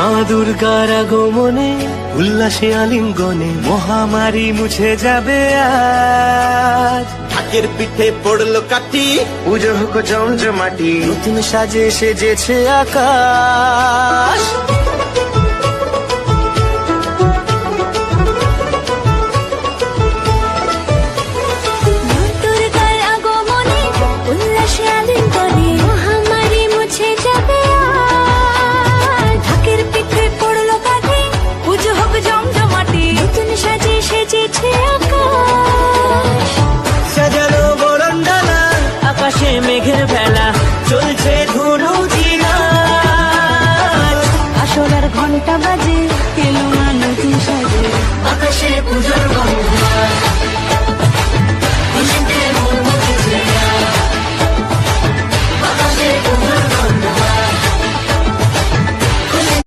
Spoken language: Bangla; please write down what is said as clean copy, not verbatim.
মা দুর্গার আগমনে উল্লাসে আলিঙ্গনে মহামারী মুছে যাবে আজ। ঢাকের পিঠে পড়লো কাঠি, পুজো হোক জমজমাটি, নতুন সাজে সেজেছে আকাশ। সাজানো বরণডালা, আকাশে মেঘের ভেলা, চলছে ধুনু জিনাজ। আসলার ঘন্টা বাজে, এলো মা নতুন সাজে, আকাশে পুজোর গন্ধ।